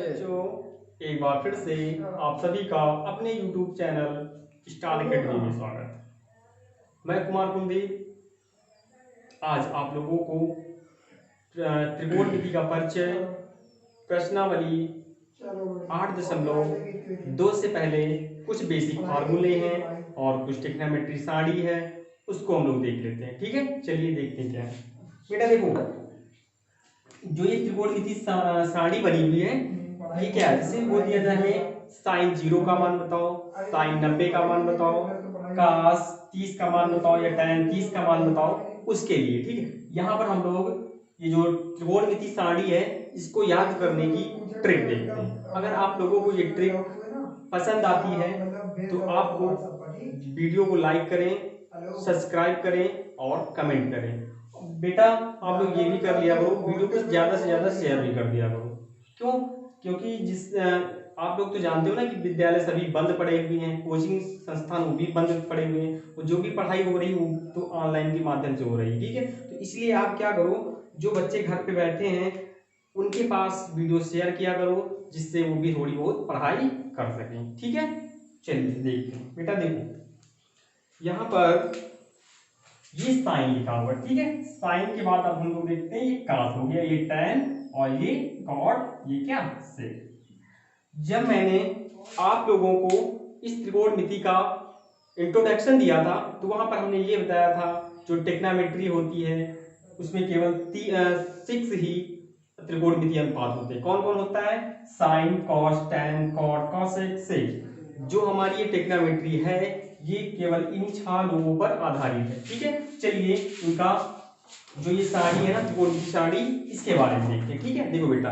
बच्चों, एक बार फिर से आप सभी का अपने YouTube चैनल स्टार एकेडमी में स्वागत है। मैं कुमार कुलदीप आज आप लोगों को त्रिकोणमिति का परिचय, प्रश्नावली 8.2 से पहले कुछ बेसिक फार्मूले हैं और कुछ ट्रिग्नोमेट्री सारणी है, उसको हम लोग देख लेते हैं। ठीक है, चलिए देखते हैं क्या है। बेटा देखो, जो ये त्रिकोणमिति सारणी बनी हुई है, ये क्या है? जैसे बोल दिया जाए हमें साइन 0 का मान बताओ, साइन 90 का मान बताओ, कास 30 का मान बताओ या tan 30 का मान बताओ, उसके लिए। ठीक है, यहाँ पर हम लोग ये जो त्रिकोणमिति सारणी है इसको याद करने की ट्रिक देखते हैं। अगर आप लोगों को ये ट्रिक पसंद आती है तो आपको वीडियो को लाइक करें, सब्सक्राइब करें और कमेंट करें। बेटा आप लोग ये भी कर लिया करो, वीडियो को ज्यादा से ज्यादा शेयर भी कर दिया करो। क्यों? क्योंकि आप लोग तो जानते हो ना कि विद्यालय सभी बंद पड़े हुए हैं, कोचिंग संस्थान वो भी बंद पड़े हुए हैं, और जो भी पढ़ाई हो रही वो तो ऑनलाइन के माध्यम से हो रही है। ठीक है, तो इसलिए आप क्या करो, जो बच्चे घर पे बैठे हैं उनके पास वीडियो शेयर किया करो, जिससे वो भी थोड़ी बहुत पढ़ाई कर सकें। ठीक है, चलिए देखते हैं। बेटा देखो, यहाँ पर ये साइन लिखा हुआ है। ठीक है, साइन के बाद अब हम लोग देखते हैं ये कास हो गया, ये टैन और ये कॉट, ये क्या सेक। जब मैंने आप लोगों को इस त्रिकोणमिति का इंट्रोडक्शन दिया था तो वहां पर हमने ये बताया था जो ट्रिग्नोमेट्री होती है उसमें केवल 6 ही त्रिकोणमिति अनुपात होते हैं। कौन कौन होता है? Sine, cos, tan, cot, cosec, sec. जो हमारी ये ट्रिग्नोमेट्री है ये केवल इन 6 लोगों पर आधारित है। ठीक है, चलिए इनका जो ये सारणी है ना त्रिकोणमिति सारणी, इसके बारे में देखते हैं। ठीक है, देखो बेटा,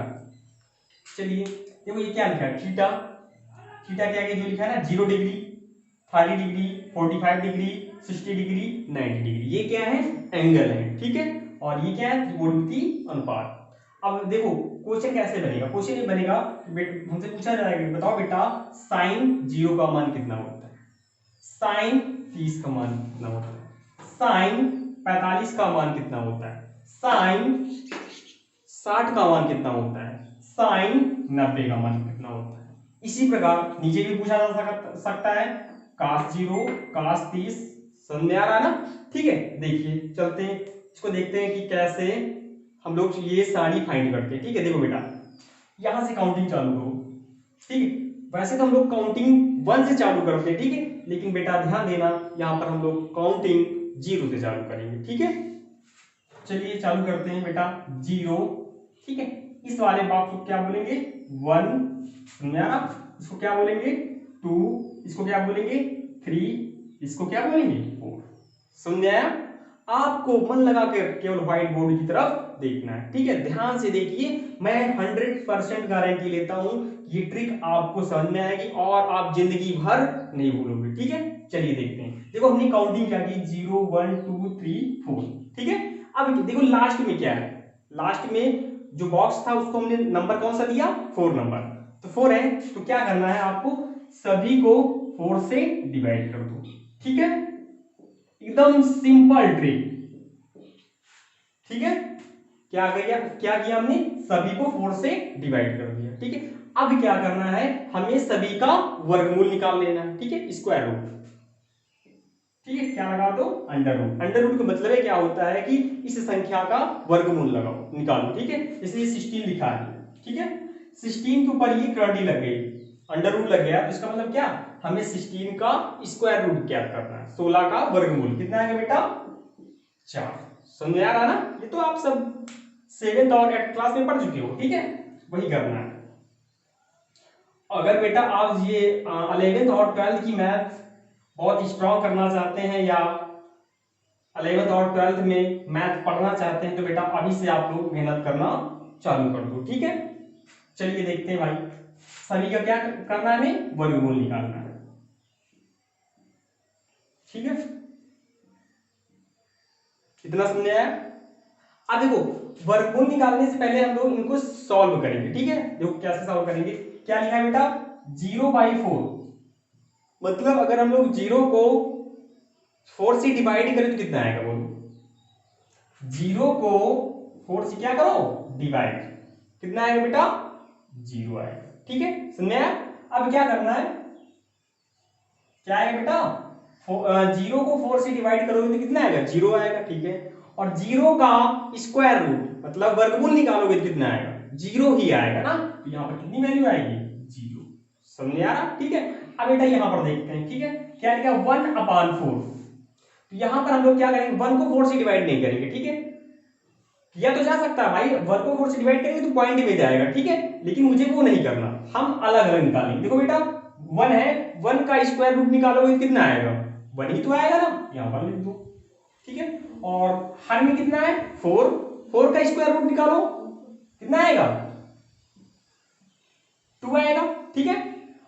चलिए देखो ये क्या लिखा है, थीटा। थीटा क्या है? जो लिखा है ना 0 degree, 30 degree, 45 degree, 60 degree, 90 degree, ये क्या है? एंगल है। ठीक है, और ये क्या है? त्रिकोणमिति अनुपात। अब देखो क्वेश्चन कैसे बनेगा। क्वेश्चन ये बनेगा, हमसे पूछा जाएगा बताओ बेटा साइन 0 का मान कितना होता है, साइन 30 का मान कितना होता है, साइन 45 का मान कितना होता है, साइन 60 का मान कितना होता है, साइन 90 का मान कितना होता है। इसी प्रकार नीचे भी पूछा जा सकता है, कास 0, कास 30, समझ आ रहा है ना? ठीक है, देखिए चलते हैं इसको देखते हैं कि कैसे हम लोग ये सारणी फाइंड करते हैं। ठीक है, देखो बेटा यहां से काउंटिंग चालू करो। ठीक है, वैसे तो हम लोग काउंटिंग 1 से चालू करते हैं। ठीक है, लेकिन बेटा ध्यान देना यहाँ पर हम लोग काउंटिंग 0 से चालू करेंगे। ठीक है, चलिए चालू करते हैं बेटा 0। ठीक है, इस वाले बॉक्स को क्या बोलेंगे? 1, समझ आ रहा? इसको क्या बोलेंगे? 2, इसको क्या बोलेंगे? 3, इसको क्या बोलेंगे? 4। समझ आया? आपको मन लगा कर केवल व्हाइट बोर्ड की तरफ देखना है। ठीक है, ध्यान से देखिए, मैं 100% गारंटी लेता हूं ये ट्रिक आपको समझ में आएगी और आप जिंदगी भर नहीं भूलोगे। ठीक है, चलिए देखते हैं। देखो हमने काउंटिंग क्या की, 0, 1, 2, 3, 4। ठीक है, अब देखो लास्ट में क्या है, लास्ट में जो बॉक्स था उसको हमने नंबर कौन सा दिया? 4 नंबर। तो 4 है तो क्या करना है आपको? सभी को 4 से डिवाइड कर दो। ठीक है, एकदम सिंपल ट्रिक। ठीक है, क्या किया हमने? सभी को 4 से डिवाइड कर दिया। ठीक है, अब क्या करना है? हमें सभी का वर्गमूल निकाल लेना है। ठीक है, स्क्वायर रूट। ठीक है, क्या लगा दो? Under root. अंडर रूट का मतलब है क्या होता है कि इस संख्या का वर्गमूल लगाओ, निकालो। ठीक है, इसलिए 16 लिखा है। ठीक है, 16 के ऊपर ये कर्डी लग गई, अंडर रूट लग गया, तो इसका मतलब क्या? हमें 16 का स्क्वायर रूट ज्ञात करना है। 16 का वर्गमूल कितना आएगा बेटा? 4। समझ आ रहा ना? ये तो आप सब 7th और 8th क्लास में पढ़ चुके हो। ठीक है, वही करना है। अगर बेटा आप ये 11th और 12th की मैथ बहुत स्ट्रॉन्ग करना चाहते हैं या 11th और 12th में मैथ पढ़ना चाहते हैं तो बेटा अभी से आप लोग मेहनत करना चालू कर दो। ठीक है, चलिए देखते हैं भाई, सभी का क्या करना है? हमें वर्गमूल निकालना है। ठीक है, कितना समझ आया? अब देखो वर्गमूल निकालने से पहले हम लोग इनको सॉल्व करेंगे। ठीक है, देखो कैसे सॉल्व करेंगे। क्या लिखा है बेटा? 0/4। मतलब अगर हम लोग 0 को 4 से डिवाइड करें तो कितना आएगा बोलो? 0 को 4 से क्या करो? डिवाइड। कितना आएगा बेटा? जीरो आएगा। ठीक है, समझ में आया? अब क्या करना है, क्या है बेटा, जीरो को 4 से डिवाइड करोगे तो कितना आएगा, जीरो आएगा। ठीक है, और जीरो का स्क्वायर रूट मतलब वर्गमूल निकालोगे तो कितना आएगा, जीरो ही आएगा ना। तो यहाँ पर कितनी वैल्यू आएगी, जीरो। समझ में आ रहा? ठीक है, अब बेटा यहाँ पर देखते हैं। ठीक है, क्या लिखा, 1/4। तो यहाँ पर हम लोग क्या करेंगे, 1 को 4 से डिवाइड नहीं करेंगे। ठीक है, किया तो जा सकता है भाई, 1 को 4 से डिवाइड करेंगे तो पॉइंट में जाएगा। ठीक है, लेकिन मुझे वो नहीं करना, हम अलग अलग निकालेंगे। देखो बेटा 1 है, 1 का स्क्वायर रूट निकालोगे तो कितना आएगा, 1 ही तो आएगा ना, यहाँ पर लिख दो। ठीक है, और हर में कितना है, 4, 4 का स्क्वायर रूट निकालो कितना आएगा, 2 आएगा। ठीक है,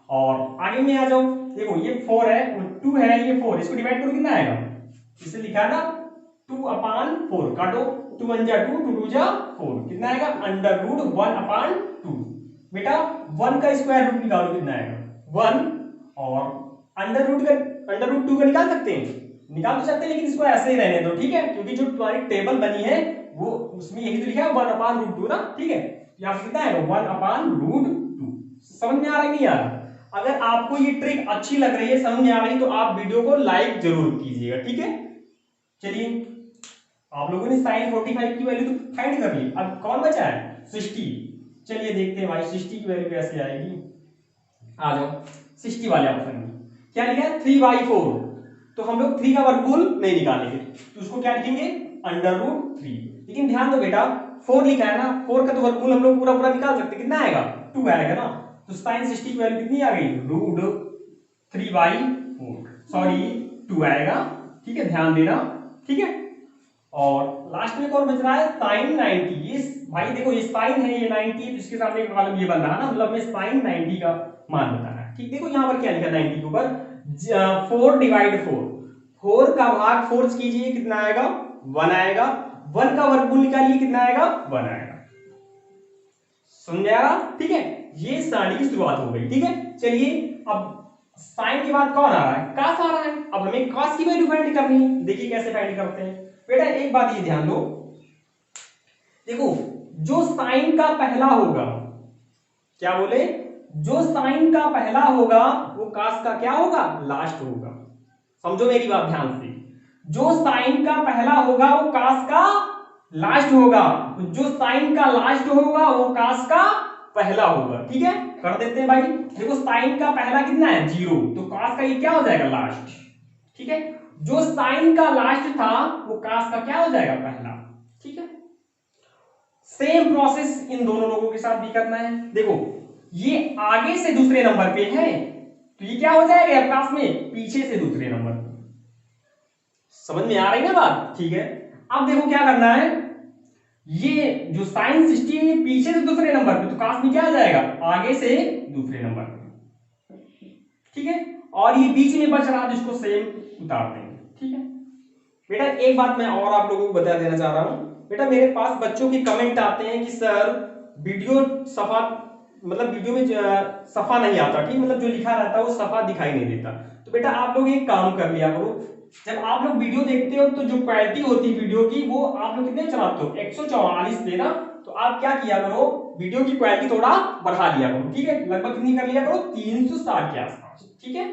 और आगे में आ जाओ, देखो ये 4 है, 2 है, ये 4, इसको डिवाइड करो कितना आएगा, इसे लिखा ना 2/4, काटो, 2 1 जा 2, 2 2 जा 4, कितना आएगा, √1/2। बेटा 1 का स्क्वायर रूट निकालो कितना आएगा, 1, और √2 का निकाल सकते हैं, निकाल तो सकते हैं, लेकिन इसको ऐसे ही रहने दो। ठीक है, क्योंकि जो तुम्हारी टेबल बनी है वो उसमें यही तो लिखा है 1/√2 ना। ठीक है, यहाँ पे कितना आएगा, 1/√2। समझ में आ रहा है नहीं आ रहा? अगर आपको ये ट्रिक अच्छी लग रही है, समझ में आ रही, तो आप वीडियो को लाइक जरूर कीजिएगा। ठीक है, चलिए आप लोगों ने sin 45 की वैल्यू तो फाइंड कर ली, अब कौन बचा है, 60। चलिए देखते हैं भाई 60 की वैल्यू कैसे आएगी। आ जाओ 60 वाले ऑप्शन में, क्या लिखा है, 3/4। तो हम लोग 3 का वर्गमूल नहीं निकालेंगे, तो उसको क्या लिखेंगे, √3। लेकिन ध्यान दो बेटा 4 लिखा है ना, 4 का तो वर्गमूल हम लोग पूरा पूरा निकाल सकते, कितना आएगा, 2 आएगा ना। तो sin 60 की वैल्यू कितनी आ गई, √3/4, सॉरी 2 आएगा। ठीक है, ध्यान देना। ठीक है, और लास्ट में कौन बच रहा है, sin 90। ये भाई देखो ये sin है, ये 90, तो इसके सामने का कॉलम ये बन रहा है ना, मतलब में sin 90 का मान बताना है। ठीक, देखो यहाँ पर क्या लिखा 90 के ऊपर, 4/4, 4 का भाग 4 कीजिए कितना आएगा, 1 आएगा। 1 का वर्गमूल निकालिए कितना आएगा, 1 आएगा। समझ आ रहा? ठीक है, ये सारी की शुरुआत हो गई। ठीक है, चलिए अब साइन के बाद कौन आ रहा है, कास आ रहा है। अब हमें कास की वैल्यू फाइंड करनी है, देखिए कैसे फाइंड करते हैं। बेटा एक बात ये ध्यान दो, देखो जो साइन का पहला होगा, क्या बोले, जो साइन का पहला होगा वो कास का क्या होगा, लास्ट होगा। समझो मेरी बात ध्यान से, जो साइन का पहला होगा वो कास का लास्ट होगा, जो साइन का लास्ट होगा वो कास का पहला होगा। ठीक है, कर देते हैं भाई। देखो साइन का पहला कितना है, 0, तो कास का ये क्या हो जाएगा, लास्ट। ठीक है, जो साइन का लास्ट था वो कास का क्या हो जाएगा, पहला। ठीक है, सेम प्रोसेस इन दोनों लोगों के साथ भी करना है। देखो ये आगे से दूसरे नंबर पे है, तो ये क्या हो जाएगा कास में, पीछे से दूसरे नंबर पे। समझ में आ रही है बात? ठीक है, अब देखो क्या करना है, ये जो sin 60 है ये पीछे से दूसरे नंबर पे, तो कास में क्या आ जाएगा, आगे से दूसरे नंबर पे। ठीक है, और ये बीच में बच रहा जिसको सेम उतार देंगे। ठीक है बेटा, एक बात मैं और आप लोगों को बता देना चाह रहा हूं। बेटा मेरे पास बच्चों के कमेंट आते हैं कि सर वीडियो सफा, मतलब वीडियो में सफा नहीं आता, ठीक, मतलब जो लिखा रहता है वो सफा दिखाई नहीं देता। तो बेटा आप लोग एक काम कर लिया करो, जब आप लोग वीडियो देखते हो तो जो क्वालिटी होती है वीडियो की वो आप लोग कितने चलाते हो, 144 पे ना, तो आप क्या किया करो, वीडियो की क्वालिटी थोड़ा बढ़ा लिया करो। ठीक है, लगभग कितनी कर लिया करो, 360 के आसपास। ठीक है,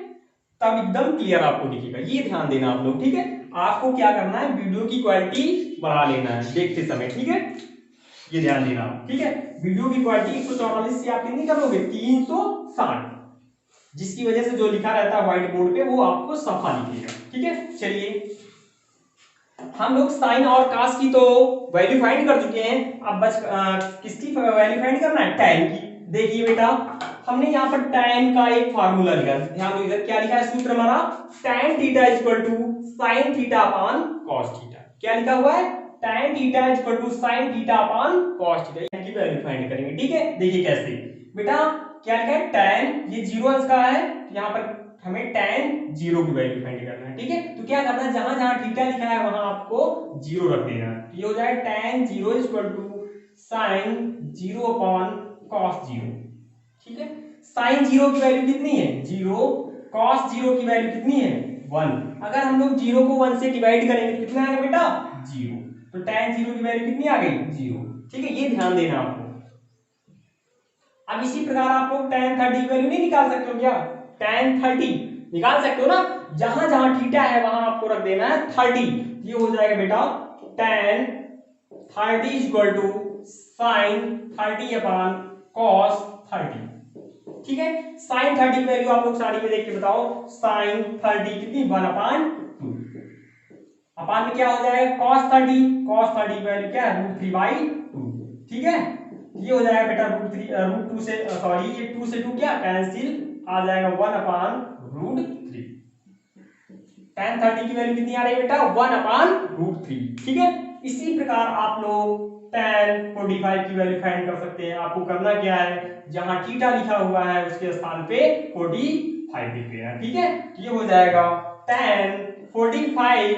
तब एकदम क्लियर आपको दिखेगा, ये ध्यान देना आप लोग। ठीक है, आपको क्या करना है, वीडियो की क्वालिटी बढ़ा लेना है देखते समय। ठीक है, ये ध्यान देना। ठीक है, वीडियो की क्वालिटी 144 से आप कितनी करोगे, 360, जिसकी वजह से जो लिखा रहता है व्हाइट बोर्ड पे वो आपको सफा दिखेगा। ठीक है, चलिए हम लोग साइन और कास की तो वैल्यू फाइंड कर चुके हैं, अब बस किसकी वैल्यू फाइंड करना है, tan की। देखिए बेटा हमने यहाँ पर tan का एक फार्मूला लिखा है, ध्यान दो इधर क्या लिखा है, सूत्र हमारा tan theta equal to sin theta upon cos theta. क्या लिखा हुआ है, tan theta equal to sin theta upon cos theta की वैल्यू फाइंड करेंगे। ठीक है, देखिए कैसे बेटा, क्या लिखा है, tan, ये 0 अंश का है, यहाँ पर हमें tan 0 की वैल्यू फाइंड करना है। ठीक है, तो क्या करना है, जहां जहां थीटा लिखा है वहां आपको 0 रख देना है। ये हो जाए tan 0 equal to sin 0 upon cos 0। ठीक है, sin 0 की वैल्यू कितनी है, 0, cos 0 की वैल्यू कितनी है, 1। अगर हम लोग 0 को 1 से डिवाइड करेंगे तो कितना आएगा बेटा, 0, तो tan 0 की वैल्यू कितनी आ गई, 0। ठीक है, ये ध्यान देना आपको। अब इसी प्रकार आप लोग tan 30 की वैल्यू नहीं निकाल सकते हो क्या? tan 30 निकाल सकते हो ना, जहां जहां थीटा है वहां आपको रख देना है 30। ये हो जाएगा बेटा tan 30 equal to sin 30 upon cos 30। ठीक है, sin 30 की वैल्यू आप लोग सारी में देख के बताओ। sin 30 कितनी 1/2 अपान में क्या हो जाएगा cos 30 की वैल्यू क्या है √3/2। ठीक है, ये हो जाएगा बेटा √2 से सॉरी ये 2 से 2 क्या कैंसिल आ जाएगा 1/√3। tan 30 की वैल्यू कितनी आ रही है बेटा 1/√3। ठीक है, इसी प्रकार आप लोग tan 45 की वैल्यू फाइंड कर सकते हैं। आपको करना क्या है, जहां थीटा लिखा हुआ है उसके स्थान पे 45 लिख देना। ठीक है, ये हो जाएगा tan 45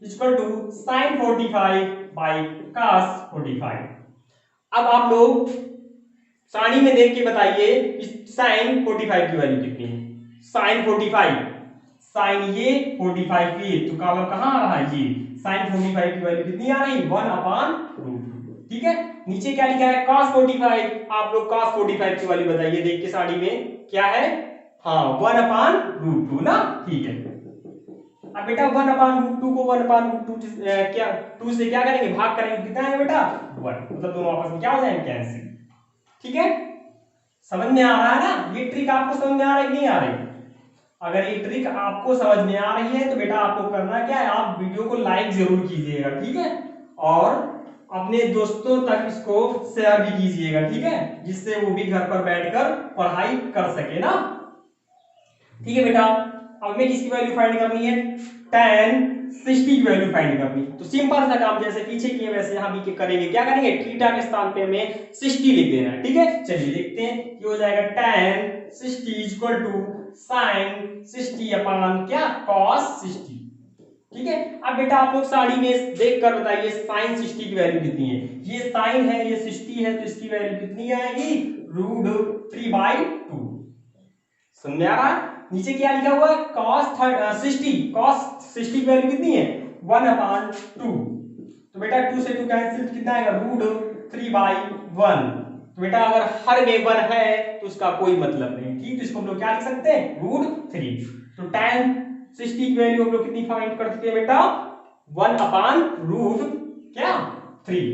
equal to sin 45 by cos 45। अब आप लोग सारणी में देख के बताइए sin 45 की वैल्यू कितनी है। sin 45 साइन ये 45 की तो कॉलम कहां आ रहा है ये sin 45 की वैल्यू कितनी आ रही है 1/√2। ठीक है, नीचे क्या लिखा है cos 45। आप लोग cos 45 की वैल्यू बताइए देख के साड़ी में क्या है, हाँ 1/√2 ना। ठीक है, अब बेटा 1/√2 को 1/√2 क्या 2 से क्या करेंगे भाग करेंगे, कितना है बेटा 1, मतलब दोनों आपस में क्या हो जाएंगे कैंसिल। ठीक है, समझ में आ रहा है ना, ये ट्रिक आपको समझ में आ रहा है कि नहीं आ रही? अगर ये ट्रिक आपको समझ में आ रही है तो बेटा आपको करना क्या है, आप वीडियो को लाइक जरूर कीजिएगा। ठीक है, और अपने दोस्तों तक इसको शेयर भी कीजिएगा। ठीक है, जिससे वो भी घर पर बैठकर पढ़ाई कर सके ना। ठीक है बेटा, अब हमें किसकी वैल्यू फाइंड करनी है tan 60 की वैल्यू फाइंड करनी है। तो सिंपल सा काम जैसे पीछे किए वैसे यहां भी करेंगे। क्या करेंगे, थीटा के स्थान पे हमें 60 लिख देना है। ठीक है, चलिए देखते हैं, ये हो जाएगा tan 60 equal to sin 60 upon क्या cos 60। ठीक है, अब बेटा आप लोग साड़ी में देख कर बताइए sin 60 की वैल्यू कितनी है। ये sin है ये 60 है तो इसकी वैल्यू कितनी आएगी √3/2। समझ में आ रहा है, नीचे क्या लिखा हुआ है cos 60 की वैल्यू कितनी है 1/2। तो बेटा 2 से 2 कैंसिल कितना आएगा √3/1। तो बेटा अगर हर में 1 है तो उसका कोई मतलब नहीं। ठीक, तो इसको हम लोग क्या लिख सकते हैं √3। तो tan 60 की वैल्यू हम लोग कितनी फाइंड कर सकते हैं बेटा 1/√3।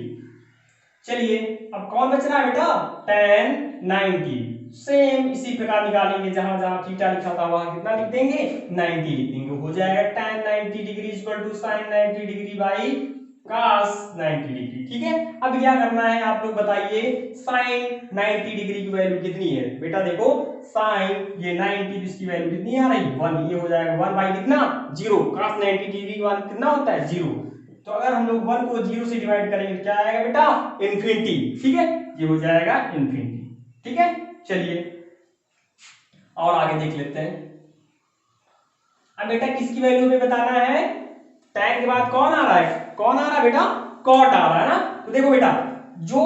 चलिए अब कौन बच रहा है बेटा tan 90। सेम इसी प्रकार निकालेंगे, जहां जहां थीटा लिखा था वहां कितना लिख देंगे 90 लिख देंगे। हो जाएगा tan 90 degree equal to sin 90 degree by cos 90 degree. ठीक है, अब क्या करना है आप लोग बताइए sin 90 डिग्री की वैल्यू कितनी है। बेटा देखो sin ये 90 इसकी वैल्यू कितनी आ रही 1, ये हो जाएगा 1 बाई कितना 0। cos 90 डिग्री का मान कितना होता है 0। तो अगर हम लोग 1 को 0 से डिवाइड करेंगे तो क्या आएगा बेटा इन्फिनिटी। ठीक है, ये हो जाएगा इन्फिनिटी। ठीक है, चलिए और आगे देख लेते हैं। अब बेटा किसकी वैल्यू हमें बताना है, tan के बाद कौन आ रहा है, कौन आ रहा है बेटा cot आ रहा है ना। तो देखो बेटा जो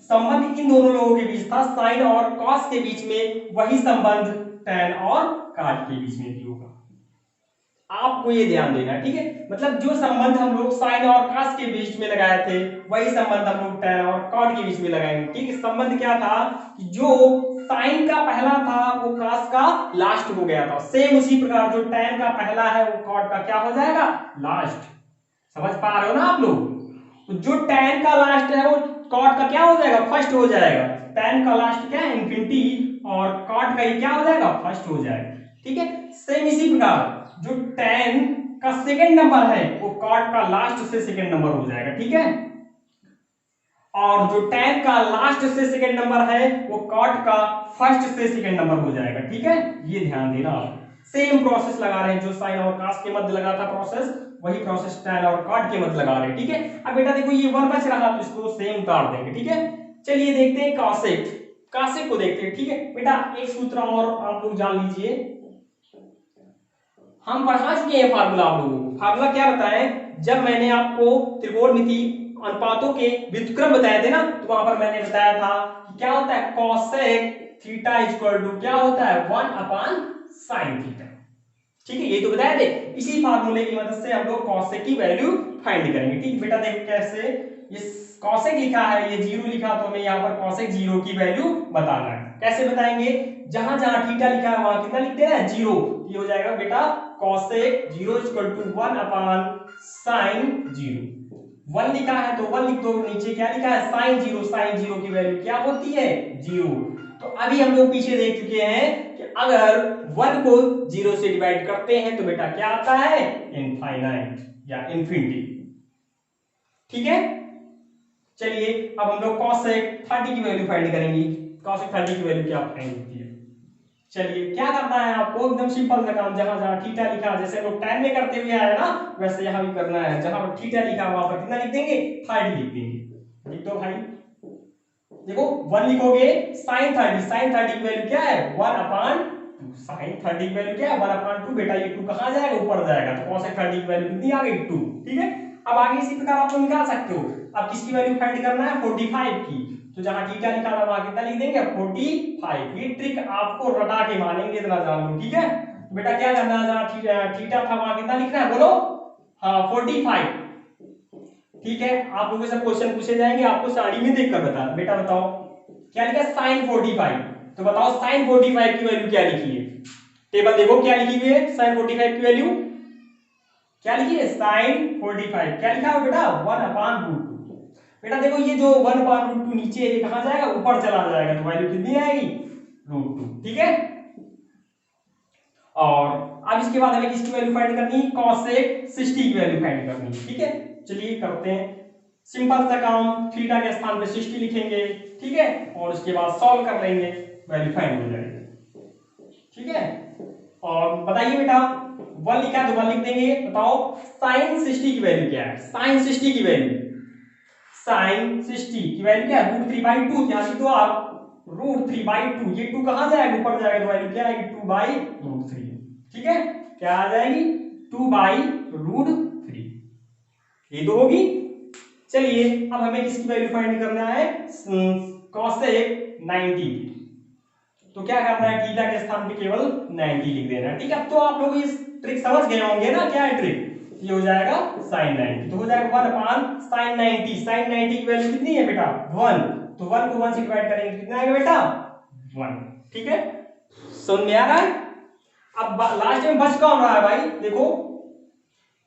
संबंध इन दोनों लोगों के बीच था sin और cos के बीच में, वही संबंध tan और cot के बीच में भी होगा। आपको ये ध्यान देना है। ठीक है, मतलब जो संबंध हम लोग sin और cos के बीच में लगाए थे वही संबंध हम लोग tan और cot के बीच में लगाएंगे। ठीक है, संबंध क्या था कि जो sin का पहला था वो cos का लास्ट हो गया था। सेम उसी प्रकार जो tan का पहला है वो cot का क्या हो जाएगा लास्ट। समझ पा रहे हो ना आप लोग, तो जो tan का लास्ट है वो cot का क्या हो जाएगा फर्स्ट हो जाएगा। tan का लास्ट क्या है इन्फिनिटी और cot का ये क्या हो जाएगा फर्स्ट हो जाएगा। ठीक है, सेम इसी प्रकार जो tan का सेकंड नंबर है वो cot का लास्ट से सेकंड नंबर हो जाएगा। ठीक है, और जो tan का लास्ट से सेकंड नंबर है वो cot का फर्स्ट से सेकंड नंबर हो जाएगा। ठीक है, ये ध्यान देना आप सेम प्रोसेस लगा रहे हैं, जो sin और cos के मध्य लगा था प्रोसेस वही प्रोसेस tan और cot के मध्य लगा रहे हैं। ठीक है, अब बेटा देखो ये 1 बच रहा तो इसको सेम उतार देंगे। ठीक है, चलिए देखते हैं cosec को देखते हैं। ठीक है बेटा, एक सूत्र और आप लोग जान लीजिए, हम पढ़ा चुके हैं फार्मूला आप लोगों को। फार्मूला क्या बताएं, जब मैंने आपको त्रिकोणमिति अनुपातों के व्युत्क्रम बताए थे ना तो वहां पर मैंने बताया था कि क्या होता है cosec थीटा इक्वल टू क्या होता है 1/sin थीटा। ठीक है, ये तो बताया थे। इसी फार्मूले की मदद से हम लोग cosec की वैल्यू फाइंड करेंगे। ठीक है बेटा, देखो कैसे, ये cosec लिखा है ये 0 लिखा तो हमें यहाँ पर cosec 0 की वैल्यू बताना है। कैसे बताएंगे? जहां जहां थीटा लिखा है वहां कितना लिखते हैं? 0। ये हो जाएगा बेटा cosec 0 equal to 1 upon sin 0। 1 लिखा है तो 1 लिख दो, नीचे क्या लिखा है? sin 0। sin 0 की वैल्यू क्या होती है? 0। तो अभी हम लोग पीछे देख चुके हैं कि अगर 1 को 0 से डिवाइड करते हैं तो बेटा क्या आता है? इनफाइनाइट या इन्फिनिटी। ठीक है, चलिए अब हम लोग cosec 30 की वैल्यू फाइंड करेंगे। cosec 30 की वैल्यू क्या फाइंड होती है? चलिए क्या करना है आपको? एकदम सिंपल सा काम, जहां जहां थीटा लिखा है, जैसे लोग टाइम में करते हुए आए ना, वैसे यहां भी करना है। जहां पर थीटा लिखा है वहां पर कितना लिख देंगे? 30 लिख देंगे। लिख दो भाई, देखो 1 लिखोगे sin 30, sin 30 की वैल्यू क्या है? 1 अपान 2। sin 30 की वैल्यू क्या है? 1 अपान 2। बेटा ये 2 कहां जाएगा? ऊपर जाएगा, तो cosec 30 की वैल्यू कितनी आ गई? 2। ठीक है, अब आगे इसी प्रकार आप लोग निकाल सकते हो। अब किसकी वैल्यू फाइंड करना है? 45 की। तो जहां थीटा लिखा था वहां कितना लिख देंगे? 45। ये ट्रिक आपको रटा के मानेंगे, इतना जान लो। ठीक है, तो बेटा क्या करना है? जहां थीटा था वहां कितना लिखना है? बोलो। हाँ 45। ठीक है, आप लोगों से क्वेश्चन पूछे जाएंगे, आपको साड़ी में देखकर बता। बेटा बताओ क्या लिखा है? sin 45। तो बताओ sin 45 की वैल्यू क्या लिखी है? टेबल देखो क्या लिखी हुई है sin 45 की वैल्यू। क्या लिखी है? sin 45 क्या लिखा है बेटा? 1 अपान रूट 2। बेटा देखो ये जो 1 अपान रूट 2 नीचे है, ये कहां जाएगा? ऊपर चला जाएगा, तो वैल्यू कितनी आएगी? रूट 2। ठीक है, और अब इसके बाद हमें किसकी वैल्यू फाइंड करनी है? cosec 60 की वैल्यू फाइंड करनी है। ठीक है, चलिए करते हैं सिंपल सा काम। थीटा के स्थान पे 60 लिखेंगे, ठीक है, और उसके बाद सॉल्व कर लेंगे, वैल्यू फाइंड हो जाएगी। ठीक है, और बताइए बेटा 1 लिखा है तो 1 लिख देंगे। बताओ sin 60 की वैल्यू क्या है? sin 60 की वैल्यू, sin 60 की वैल्यू क्या है? √3/2। यहां लिख दो आप √3/2। ये 2 कहां जाएगा? ऊपर जाएगा, तो वैल्यू क्या आएगी? 2/√3। ठीक है, क्या आ जाएगी? 2/√3। ये तो होगी। चलिए अब हमें किसकी वैल्यू फाइंड करना है? cosec 90। तो क्या करना है? थीटा के स्थान पे केवल 90 लिख देना है। ठीक है, अब तो आप लोग इस ट्रिक समझ गए होंगे ना, क्या है ट्रिक? ये हो जाएगा sin 90, तो हो जाएगा 1 अपान sin 90। sin 90 की वैल्यू कितनी है बेटा? 1। तो 1 को 1 से डिवाइड करेंगे कितना आएगा बेटा? 1। ठीक है, समझ में आ रहा है? अब लास्ट में बच कौन रहा है भाई? देखो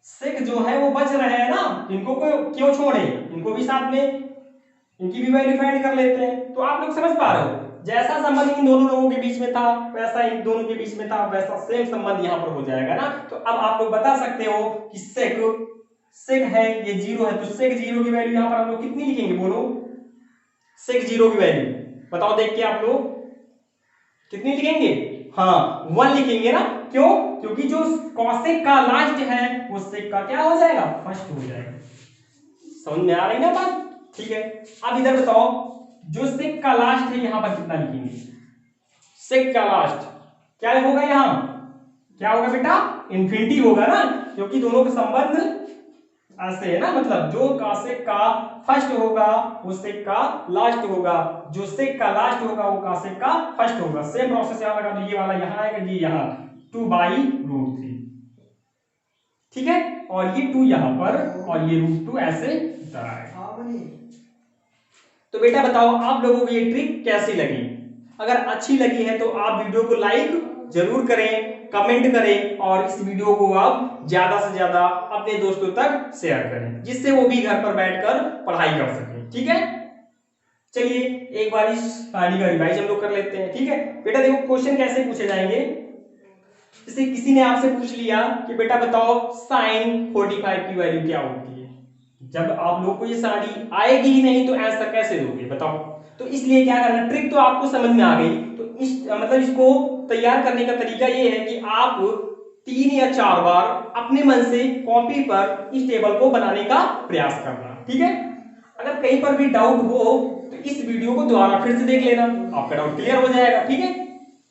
sec जो है वो बच रहे हैं ना, इनको क्यों छोड़े? इनको भी साथ में, इनकी भी वैल्यू फाइंड कर लेते हैं। तो आप लोग समझ पा रहे हो, जैसा संबंध इन दोनों लोगों के बीच में था वैसा इन दोनों के बीच में था, वैसा सेम संबंध यहाँ पर हो जाएगा ना। तो अब आप लोग बता सकते हो कि सेक है ये 0 है, तो सेक 0 की वैल्यू यहाँ पर हम लोग कितनी लिखेंगे? बोलो सेक 0 की वैल्यू बताओ देख के आप लोग कितनी लिखेंगे? हाँ 1 लिखेंगे ना। क्यों? क्योंकि जो कॉसेक का लास्ट है वो सेक का क्या हो जाएगा? फर्स्ट हो जाएगा। समझ में आ रही ना बात? ठीक है, अब इधर बताओ जो सेक का लास्ट है यहां पर कितना लिखेंगे? सेक का लास्ट क्या होगा? यहां क्या होगा बेटा? इन्फिनिटी होगा ना, क्योंकि दोनों का संबंध ऐसे है ना, मतलब जो का सेक का फर्स्ट होगा वो सेक का लास्ट होगा, जो सेक का लास्ट होगा वो का सेक का फर्स्ट होगा। सेम प्रोसेस यहां लगा, तो ये वाला यहां आएगा, ये यहां 2/√3। ठीक है, और ये 2 यहां पर और ये √2 ऐसे इधर आएगा। तो बेटा बताओ आप लोगों को ये ट्रिक कैसी लगी? अगर अच्छी लगी है तो आप वीडियो को लाइक जरूर करें, कमेंट करें, और इस वीडियो को आप ज्यादा से ज्यादा अपने दोस्तों तक शेयर करें, जिससे वो भी घर पर बैठकर पढ़ाई कर सकें। ठीक है, चलिए एक बार इस कहानी का रिवाइज हम लोग कर लेते हैं। ठीक है बेटा, देखो क्वेश्चन कैसे पूछे जाएंगे। जैसे किसी ने आपसे पूछ लिया कि बेटा बताओ sin 45 की वैल्यू क्या होती है। जब आप लोग को ये साड़ी आएगी ही नहीं तो आंसर कैसे दोगे बताओ? तो इसलिए क्या करना, ट्रिक तो आपको समझ में आ गई, तो इस मतलब इसको तैयार करने का तरीका ये है कि आप 3 या 4 बार अपने मन से कॉपी पर इस टेबल को बनाने का प्रयास करना। ठीक है, अगर कहीं पर भी डाउट हो तो इस वीडियो को दोबारा फिर से देख लेना, आपका डाउट क्लियर हो जाएगा। ठीक है,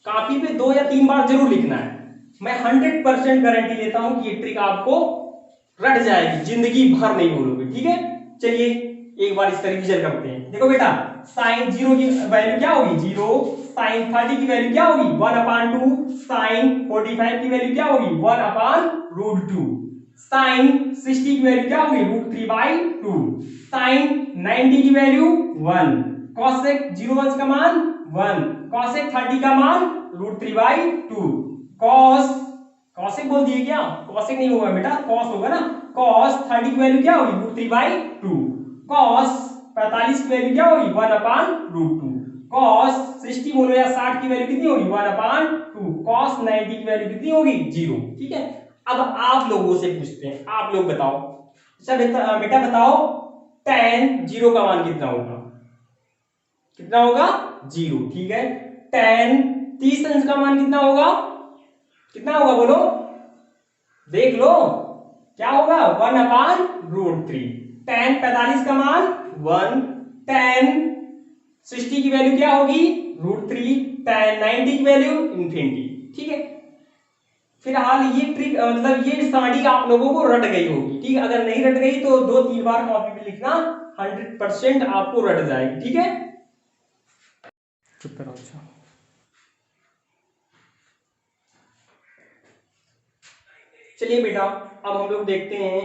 कॉपी पे 2 या 3 बार जरूर लिखना है। मैं 100% गारंटी लेता हूं कि ये ट्रिक आपको रट जाएगी, जिंदगी भर नहीं भूलोगे। ठीक है, चलिए एक बार इसका रिवीजन करते हैं। देखो बेटा sin 0 की वैल्यू क्या होगी? 0। sin 30 की वैल्यू क्या होगी? 1/2। sin 45 की वैल्यू क्या होगी? 1/√2। sin 60 की वैल्यू क्या होगी? √3/2। sin 90 की वैल्यू 1। cosec 0 का मान 1। कॉसेक 30 का मान √3/2। कॉसेक बोल दिए क्या, कॉसेक नहीं होगा बेटा, कॉस होगा ना। कॉस 30 की वैल्यू क्या होगी √3/2। कॉस 45 की वैल्यू क्या होगी 1/√2। कॉस 60 बोलो या 60 की वैल्यू कितनी होगी 1/2। कॉस 90 की वैल्यू कितनी होगी 0। ठीक है, अब आप लोगों से पूछते हैं, आप लोग बताओ। अच्छा बेटा बताओ tan 0 का मान कितना होगा, कितना होगा 0। ठीक है, tan 30 अंश का मान कितना होगा, कितना होगा बोलो, देख लो क्या होगा 1/√3। tan 45 का मान 1, tan 60 की वैल्यू क्या होगी √3, tan 90 की वैल्यू इंफिनिटी। ठीक है, फिलहाल ये ट्रिक मतलब ये साड़ी आप लोगों को रट गई होगी। ठीक है, अगर नहीं रट गई तो 2-3 बार कॉपी पे लिखना, 100% आपको रट जाएगी। ठीक है, चुप करो। अच्छा चलिए बेटा, अब हम लोग देखते हैं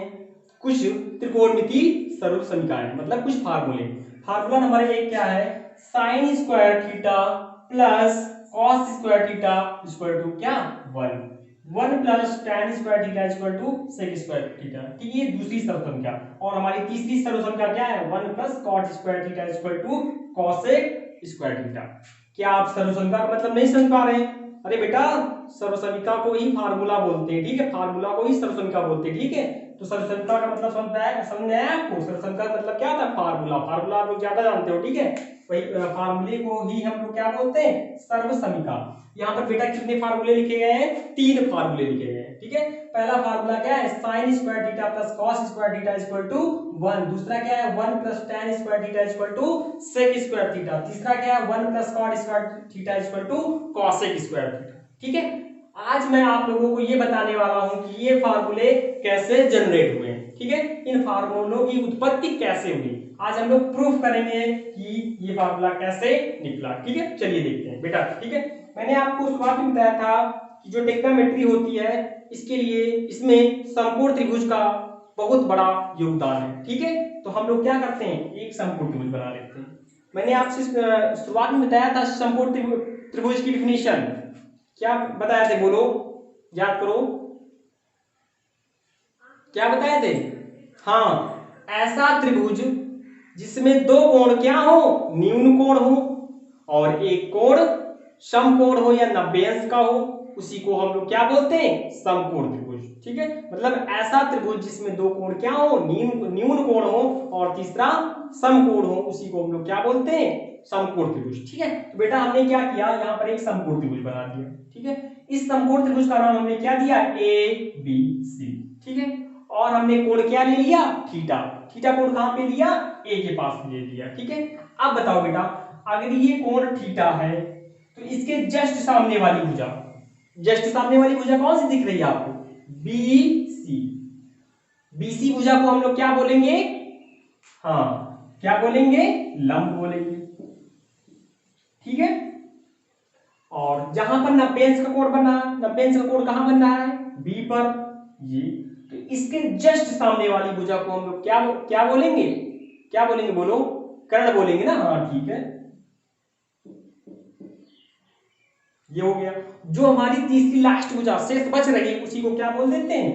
कुछ त्रिकोणमितीय सरल समीकरण, मतलब कुछ फार्मूले। फार्मूला नंबर 1 क्या है, sine square theta plus cos square theta equal to क्या 1 plus tan square theta equal to sec square theta. ठीक है, ये दूसरी सरल संख्या। और हमारी तीसरी सरल संख्या क्या है 1 plus cot square theta equal to cosec square theta. क्या आप सरल संख्या का मतलब नहीं समझ पा रहे हैं? अरे बेटा सरल संख्या को ही फार्मूला बोलते हैं। ठीक है, फार्मूला को ही सरल संख्या बोलते हैं। ठीक है, तो सरल संख्या का मतलब समझ में आया आपको? सरल संख्या का मतलब क्या होता है फार्मूला। फार्मूला आप लोग ज्यादा जानते हो। ठीक है, वही फार्मूले को ही हम लोग क्या बोलते हैं सर्व समीकरण। यहाँ पर बेटा कितने फार्मूले लिखे गए हैं, 3 फार्मूले लिखे गए हैं। ठीक है, पहला फार्मूला क्या है sine square theta plus cos square theta equal to 1। दूसरा क्या है 1 plus tan square theta equal to sec square theta. तीसरा क्या है 1 plus cot square theta equal to cosec square theta. ठीक है, आज मैं आप लोगों को ये बताने वाला हूं कि ये फार्मूले कैसे जनरेट हुए। ठीक है, इन फार्मूलों की उत्पत्ति कैसे हुई, आज हम लोग प्रूफ करेंगे कि ये फार्मूला कैसे निकला। ठीक है, चलिए देखते हैं बेटा। ठीक है, मैंने आपको शुरुआत में बताया था कि जो टेक्नोमेट्री होती है इसके लिए इसमें समकोण त्रिभुज का बहुत बड़ा योगदान है। ठीक है, तो हम लोग क्या करते हैं एक समकोण त्रिभुज बना लेते हैं। मैंने आपसे शुरुआत में बताया था समकोण त्रिभुज की डिफिनीशन क्या बताया थे, बोलो याद करो क्या बताए थे। हाँ, ऐसा त्रिभुज जिसमें 2 कोण क्या हो न्यून कोण हो और एक कोण समकोण हो या 90 अंश का हो, उसी को हम लोग क्या बोलते हैं समकोण त्रिभुज। ठीक है, मतलब ऐसा त्रिभुज जिसमें 2 कोण क्या हो न्यून कोण हो और तीसरा समकोण हो, उसी को हम लोग क्या बोलते हैं समकोण त्रिभुज। ठीक है, तो बेटा हमने क्या किया यहाँ पर एक समकोण त्रिभुज बना दिया। ठीक है, इस समकोण त्रिभुज का नाम हमने क्या दिया ABC। ठीक है, और हमने कोण क्या ले लिया थीटा। थीटा कोण कहां पे लिया ए के पास ले लिया। ठीक है, अब बताओ बेटा अगर ये कोण थीटा है तो इसके जस्ट सामने वाली भुजा, जस्ट सामने वाली भुजा कौन सी दिख रही है आपको BC। BC भुजा को हम लोग क्या बोलेंगे, हाँ क्या बोलेंगे लंब बोलेंगे। ठीक है, और जहां पर 90 अंश का कोण बना, 90 अंश का कोण कहां बन रहा है B पर, ये तो इसके जस्ट सामने वाली भुजा को हम लोग क्या बोलेंगे, क्या बोलेंगे बोलो कर्ण बोलेंगे ना। हाँ ठीक है, ये हो गया। जो हमारी तीसरी लास्ट भुजा शेष बच रही उसी को क्या बोल देते हैं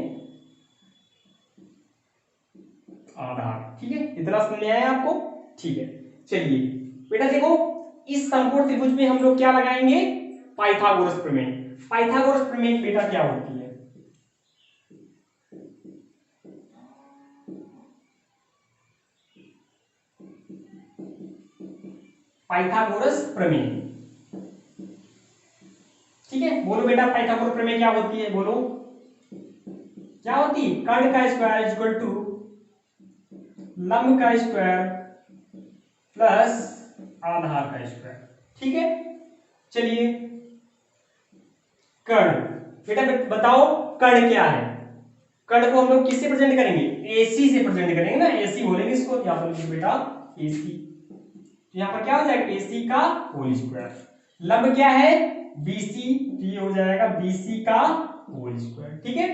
आधार। ठीक है, इतना समझ में आया आपको। ठीक है, चलिए बेटा देखो इस समकोण त्रिभुज में हम लोग क्या लगाएंगे पाइथागोरस प्रमेय। पाइथागोरस प्रमेय बेटा क्या होती है, पाइथागोरस प्रमेय। ठीक है, बोलो बेटा पाइथागोरस प्रमेय क्या होती है, बोलो क्या होती है कर्ण का स्क्वायर इक्वल टू लंब का स्क्वायर प्लस आधार का स्क्वायर। ठीक है, चलिए कर्ण बेटा बताओ कर्ण क्या है। कर्ण को हम लोग किससे प्रेजेंट करेंगे AC से प्रेजेंट करेंगे ना, AC बोलेंगे इसको। यहां पर लिखिए बेटा AC, तो यहां पर क्या हो जाएगा AC का होल स्क्वायर। लंब क्या है BC, ये हो जाएगा BC का होल स्क्वायर। ठीक है,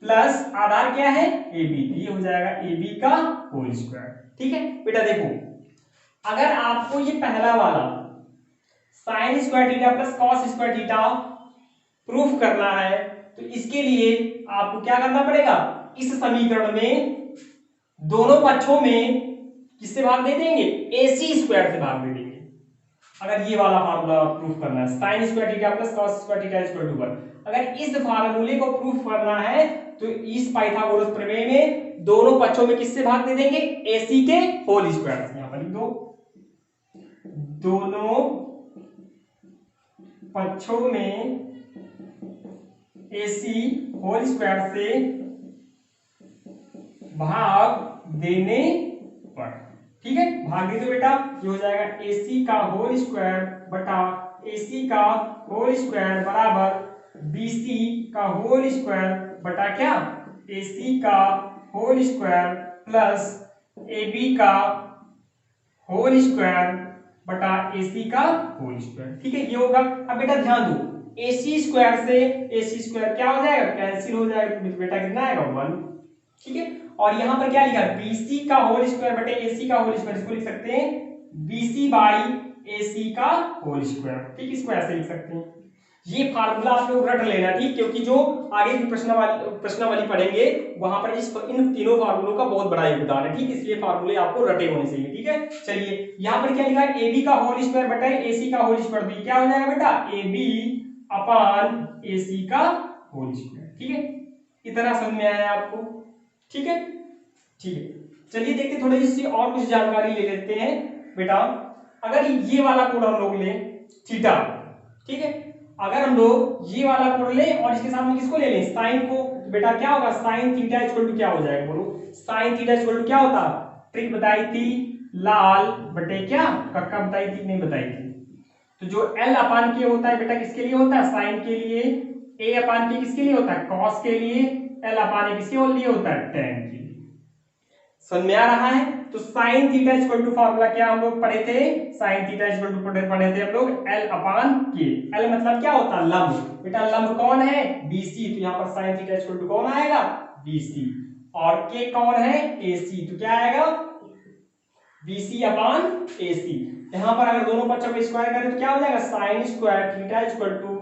प्लस आधार क्या है AB, ये हो जाएगा AB का होल स्क्वायर। ठीक है बेटा देखो अगर आपको ये पहला वाला sign square theta plus cos square theta proof करना है, तो इसके लिए आपको क्या करना पड़ेगा, इस समीकरण में दोनों पक्षों में किससे भाग दे देंगे, AC स्क्वायर से भाग दे देंगे। अगर ये वाला फार्मूला प्रूफ करना है, sine square theta plus cos square theta equal to 1, अगर इस फार्मूले को प्रूफ करना है तो इस पाइथागोरस प्रमेय में दोनों पक्षों में किससे भाग दे देंगे, AC के होल स्क्वायर से। यहां पर लिख दो, दोनों पक्षों में AC होल स्क्वायर से भाग देने पर, ठीक है, भाग दे दो बेटा, ये हो जाएगा AC का होल स्क्वायर बटा AC का होल स्क्वायर बराबर BC का होल स्क्वायर बटा क्या, AC का होल स्क्वायर प्लस AB का होल स्क्वायर बटा AC का होल स्क्वायर, ठीक है, ये होगा। अब बेटा ध्यान दो, AC स्क्वायर से AC स्क्वायर क्या हो जाएगा, कैंसिल हो जाएगा, बेटा कितना आएगा 1, ठीक है। और यहां पर क्या लिखा है, BC का होल स्क्वायर बटे AC का होल स्क्वायर, इसको लिख सकते हैं BC बाई AC का होल स्क्वायर, ठीक, इसको ऐसे लिख सकते हैं। ये फार्मूला आप लोग रट लेना, ठीक, क्योंकि जो आगे की प्रश्नावली पढ़ेंगे वहां पर इन तीनों फार्मूलों का बहुत बड़ा योगदान है, ठीक, इसलिए फार्मूले आपको रटे होने चाहिए, ठीक है। चलिए यहां पर क्या लिखा है, AB का होल स्क्वायर बटे AC का होल स्क्वायर, तो क्या हो जाएगा बेटा, AB अपान AC का होल स्क्वायर, ठीक है। इतना समझ में आया आपको, ठीक है, ठीक है। चलिए देखते थोड़ी सी और कुछ जानकारी ले लेते हैं बेटा। अगर ये वाला कोण हम लोग लें थीटा, ठीक है, अगर हम लोग ये वाला कोण लें और इसके साथ में किसको ले लें, साइन को, तो बेटा क्या होगा, साइन थीटा इक्वल टू क्या हो जाएगा, बोलो, साइन थीटा इक्वल टू क्या होता, ट्रिक बताई थी, लाल बटे क्या, कक्का बताई थी, नहीं बताई थी। तो जो L अपान के होता है बेटा किसके लिए होता है, साइन के लिए, A अपान के किसके लिए होता है, कॉस के लिए, L अपान किसके लिए होता है, tan के लिए। समझ में आ रहा है। तो sine theta equal to formula क्या हम लोग पढ़े थे, साइन थीटा इक्वल टू पढ़े थे हम लोग L अपान के। L मतलब क्या होता है, लंब, बेटा लंब कौन है, BC, तो यहाँ पर साइन थीटा इक्वल टू कौन आएगा, BC, और के कौन है, AC, तो क्या आएगा, BC अपान AC। यहाँ पर अगर दोनों पक्षों में स्क्वायर करें तो क्या हो जाएगा, sine square theta equal to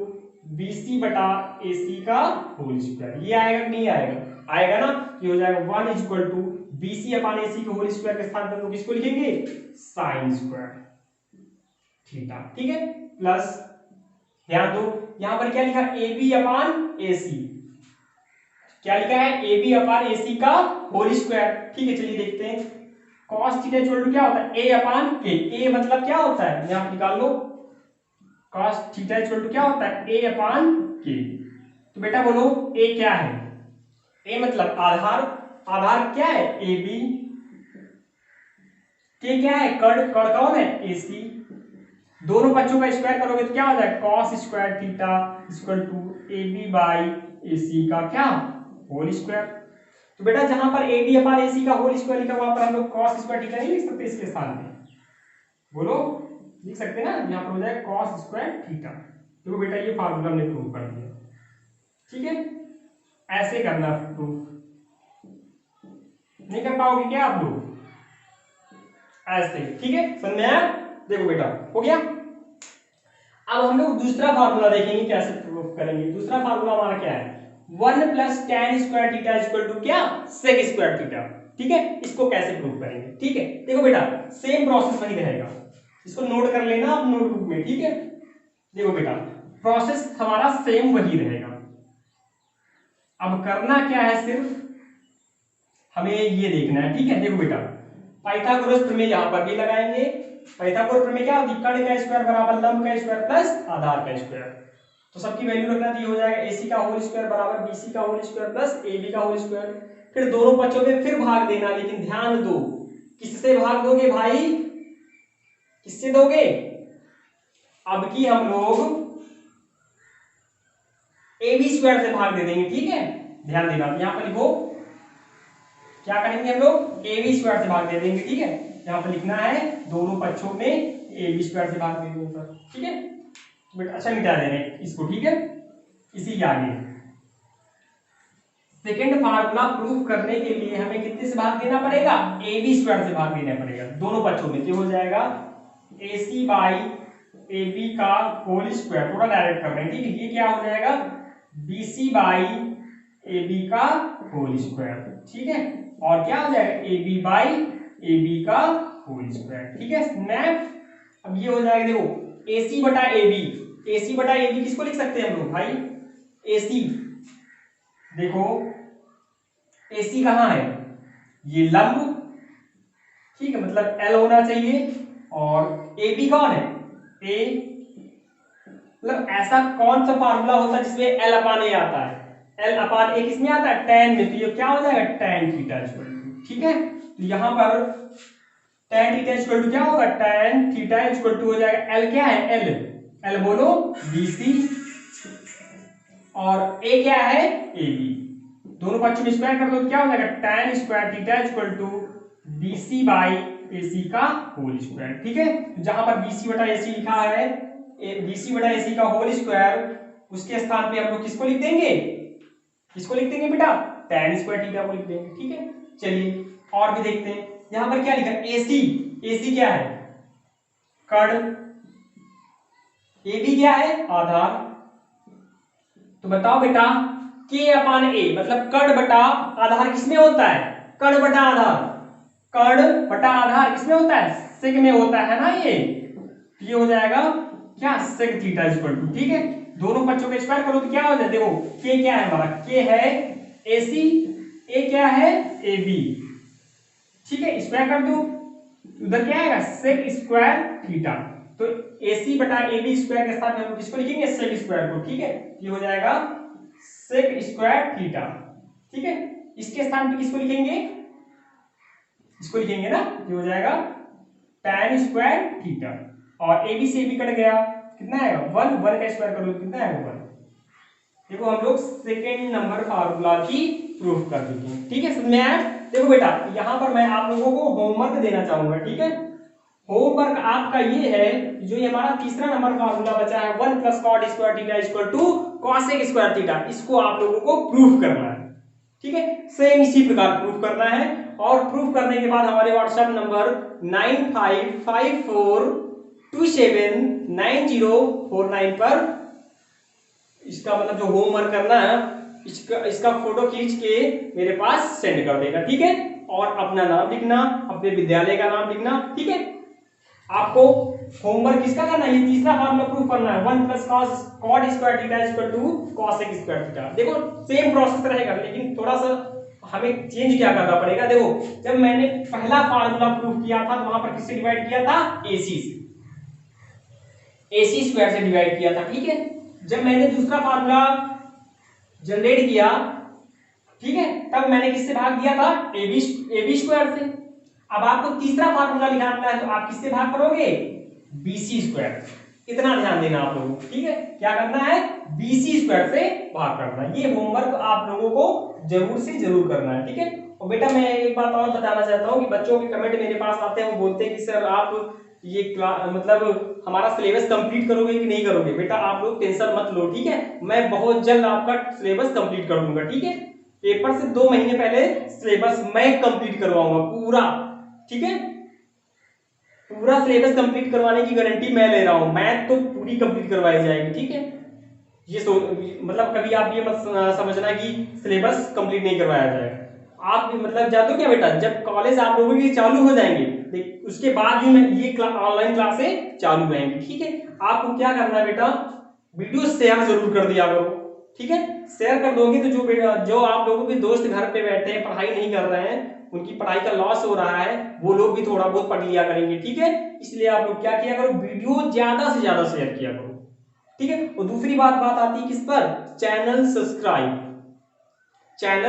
BC बटा AC का होल स्क्वायर, ये आएगा कि नहीं आएगा, आएगा ना, ये हो जाएगा 1 equal to BC upon AC के होल स्क्वायर के स्थान पर हम लोग किसको लिखेंगे, साइन स्क्वायर थीटा, ठीक है, प्लस ध्यान दो यहां पर क्या लिखा, AB अपान AC, क्या लिखा है, AB अपान AC का होल स्क्वायर, ठीक है। चलिए देखते हैं, cos थीटा इक्वल टू क्या होता है, A अपान K, A मतलब क्या होता है, यहां पर निकाल लो, cos थीटा इक्वल टू क्या होता है, A अपान K, तो बेटा बोलो A क्या है, A मतलब आधार, आधार क्या है, AB, K क्या है, कर्ण, कर्ण कौन है, AC, दोनों पक्षों का स्क्वायर करोगे तो क्या हो जाएगा, cos square theta equal to AB by AC का क्या, होल स्क्वायर। तो बेटा जहां पर AB अपान AC का होल स्क्वायर लिखा वहां पर हम लोग cos स्क्वायर थीटा नहीं लिख सकते इसके स्थान पे, बोलो लिख सकते ना, यहां पर हो जाएगा cos स्क्वायर थीटा। तो बेटा ये फार्मूला हमने प्रूव कर दिया, ठीक है, ऐसे करना प्रूफ, नहीं कर पाओगे क्या आप लोग, ऐसे, ठीक है, समझ में आया, देखो बेटा हो गया। अब हम लोग दूसरा फार्मूला देखेंगे कैसे प्रूफ करेंगे। दूसरा फार्मूला हमारा क्या है, 1 plus tan square theta equal to क्या, sec स्क्वायर थीटा, ठीक है, इसको कैसे प्रूफ करेंगे, ठीक है। देखो बेटा सेम प्रोसेस वही रहेगा, इसको नोट कर लेना आप नोटबुक में, ठीक है। देखो बेटा प्रोसेस हमारा सेम वही रहेगा, अब करना क्या है, सिर्फ हमें ये देखना है, ठीक है। देखो बेटा पाइथागोरस प्रमेय यहां पर भी लगाएंगे, पाइथागोरस प्रमेय क्या होती है, कर्ण का स्क्वायर बराबर लंब का स्क्वायर प्लस आधार का स्क्वायर, तो सबकी वैल्यू रखना, तो ये हो जाएगा AC का होल स्क्वायर बराबर BC का होल स्क्वायर प्लस AB का होल स्क्वायर। फिर दोनों पक्षों में फिर भाग देना, लेकिन ध्यान दो किससे भाग दोगे भाई, किससे दोगे, अब की हम लोग AB स्क्वायर से भाग दे देंगे, ठीक है, ध्यान देना, यहां पर लिखो क्या करेंगे हम लोग, AB स्क्वायर से भाग दे देंगे, ठीक है, यहां पर लिखना है दोनों पक्षों में AB स्क्वायर से भाग दे देंगे, ठीक है, बेटा अच्छा मिटा देना इसको, ठीक है। इसी के आगे सेकंड फार्मूला प्रूफ करने के लिए हमें कितने से भाग देना पड़ेगा, AB स्क्वायर से भाग देना पड़ेगा दोनों पक्षों में, तो हो जाएगा AC बाई ए बी का होल स्क्वायर, थोड़ा डायरेक्ट कर रहे हैं, ठीक है। ये क्या हो जाएगा, B C by A B का होल स्क्वायर, ठीक है। और क्या हो जाएगा, A B by A B का होल स्क्वायर, ठीक है। स्नैप अब ये हो जाएगा, देखो ए सी बटा ए बी, ए सी बटा ए बी किसको लिख सकते हैं हम लोग भाई, ए सी, देखो ए सी कहाँ है, ये लंब, ठीक है, मतलब एल होना चाहिए। और ए बी कौन है, ए, मतलब ऐसा कौन सा फार्मूला होता है जिसमें एल अपान ए आता है, एल अपान ए किसमें आता है, tan में, तो ये क्या हो जाएगा, tan थीटा इक्वल टू, ठीक है। तो यहां पर tan थीटा इक्वल टू क्या होगा, tan थीटा इक्वल टू हो जाएगा, एल क्या है, एल, एल बोलो BC, और ए क्या है, AB, दोनों पक्षों में स्क्वायर कर दो तो क्या हो जाएगा, tan square theta equal to BC by AC का होल स्क्वायर, ठीक है। तो जहां पर BC बटा AC लिखा है, BC बटा AC का होल स्क्वायर, उसके स्थान पे हम लोग किसको लिख देंगे, किसको लिख देंगे बेटा, tan स्क्वायर थीटा को लिख देंगे, ठीक है। चलिए और भी देखते हैं, यहां पर क्या लिखा है, AC, AC क्या है, कर्ण, AB क्या है, आधार। तो बताओ बेटा, K अपान A मतलब कर्ण बटा आधार किसमें होता है, कर्ण बटा आधार, कर्ण बटा आधार किसमें होता है, सेक में होता है ना, ये हो जाएगा क्या, सेक थीटा इक्वल टू, ठीक है। दोनों पक्षों का स्क्वायर करो तो क्या हो जाए, देखो K क्या है हमारा, K है AC, A क्या है AB, ठीक है, स्क्वायर कर दो, उधर क्या आएगा, सेक स्क्वायर थीटा। तो AC बटा AB स्क्वायर के साथ में हम किसको लिखेंगे, सेक स्क्वायर को, ठीक है। ये हो जाएगा सेक स्क्वायर थीटा, ठीक है। इसके स्थान पे किसको लिखेंगे, इसको लिखेंगे ना, ये हो जाएगा tan स्क्वायर थीटा, और AB से AB कट गया, कितना आएगा, 1, 1 का स्क्वायर करो कितना आएगा, 1। देखो हम लोग सेकेंड नंबर फार्मूला की प्रूफ कर चुके हैं, ठीक है, समझ में आया। देखो बेटा यहां पर मैं आप लोगों को होमवर्क देना चाहूंगा, ठीक है। होमवर्क आपका ये है, जो ये हमारा तीसरा नंबर फार्मूला बचा है 1 plus cot square theta equal to cosec square theta, इसको आप लोगों को प्रूफ करना है, ठीक है। सेम इसी प्रकार प्रूफ करना है, और प्रूफ करने के बाद हमारे व्हाट्सएप नंबर 9554279049 पर इसका मतलब जो होमवर्क करना है, इसका फोटो खींच के मेरे पास सेंड कर देगा, ठीक है। और अपना नाम लिखना, अपने विद्यालय का नाम लिखना, ठीक है। आपको होमवर्क किसका करना है, ये तीसरा फार्मूला प्रूफ करना है, 1 plus cot square theta equal to cosec square theta. देखो सेम प्रोसेस रहेगा, लेकिन थोड़ा सा हमें चेंज क्या करना पड़ेगा। देखो जब मैंने पहला फार्मूला प्रूफ किया था तो वहां पर किससे डिवाइड किया था, AC से, AC स्क्वायर से डिवाइड किया था, ठीक है। जब मैंने दूसरा फार्मूला जनरेट किया, ठीक है, तब मैंने किससे भाग दिया था, AB स्क्वायर से। अब आपको तीसरा फार्मूला निकालना है तो आप किससे भाग करोगे, BC स्क्वायर। इतना ध्यान देना आप लोगों को, ठीक है, क्या करना है, BC स्क्वायर से भाग करना है। ये होमवर्क आप लोगों को जरूर से जरूर करना है, ठीक है। और बेटा मैं एक बात और बताना चाहता हूँ कि बच्चों के कमेंट मेरे पास आते हैं, वो बोलते हैं कि सर आप ये मतलब हमारा सिलेबस कंप्लीट करोगे कि नहीं करोगे। बेटा आप लोग टेंशन मत लो, ठीक है, मैं बहुत जल्द आपका सिलेबस कंप्लीट कर दूंगा, ठीक है। पेपर से 2 महीने पहले सिलेबस मैं कंप्लीट करवाऊंगा पूरा, ठीक है। पूरा सिलेबस कंप्लीट करवाने की गारंटी मैं ले रहा हूं, मैथ तो पूरी कंप्लीट करवाई जाएगी, ठीक है। ये मतलब कभी आप ये मत समझना कि सिलेबस कंप्लीट नहीं करवाया जाएगा। आप मतलब जानते हो क्या बेटा, जब कॉलेज आप लोगों की चालू हो जाएंगे उसके बाद भी ये ऑनलाइन क्लासें चालू रहेंगी, ठीक है। आपको क्या करना है बेटा, वीडियो शेयर जरूर कर दिया करो, ठीक है। शेयर कर दोगे तो जो आप लोगों के दोस्त घर पे बैठे हैं, पढ़ाई नहीं कर रहे हैं, उनकी पढ़ाई का लॉस हो रहा है, वो लोग भी थोड़ा बहुत पढ़ लिया करेंगे, ठीक है। इसलिए आप लोग क्या किया करो, वीडियो ज्यादा से ज्यादा शेयर किया करो, ठीक है। और दूसरी बात आती है किस पर, चैनल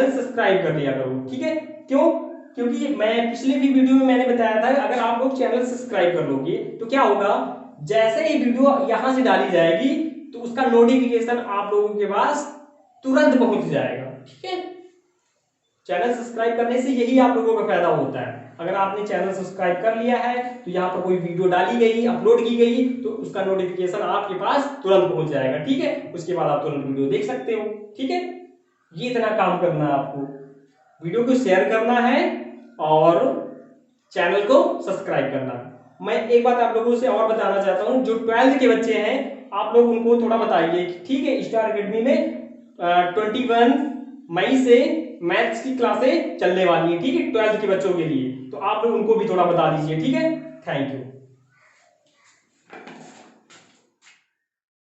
सब्सक्राइब कर लिया करो, ठीक है। क्यों, क्योंकि मैं पिछले भी वीडियो में मैंने बताया था, अगर आप लोग चैनल सब्सक्राइब कर लोगे तो क्या होगा, जैसे ही वीडियो यहां से डाली जाएगी तो उसका नोटिफिकेशन आप लोगों के पास तुरंत पहुंच जाएगा, ठीक है। चैनल सब्सक्राइब करने से यही आप लोगों का फायदा होता है। अगर आपने चैनल सब्सक्राइब कर लिया है तो यहाँ पर कोई वीडियो डाली गई, अपलोड की गई, तो उसका नोटिफिकेशन आपके पास तुरंत पहुंच जाएगा, ठीक है। उसके बाद आप तुरंत वीडियो देख सकते हो, ठीक है। ये इतना काम करना है आपको, वीडियो को शेयर करना है और चैनल को सब्सक्राइब करना है। मैं एक बात आप लोगों से और बताना चाहता हूँ, जो 12th के बच्चे हैं आप लोग उनको थोड़ा बताइए, ठीक है। स्टार एकेडमी में 21 मई से मैथ्स की क्लासें चलने वाली है, ठीक है, 12th के बच्चों के लिए, तो आप लोग उनको भी थोड़ा बता दीजिए, ठीक है। Thank you.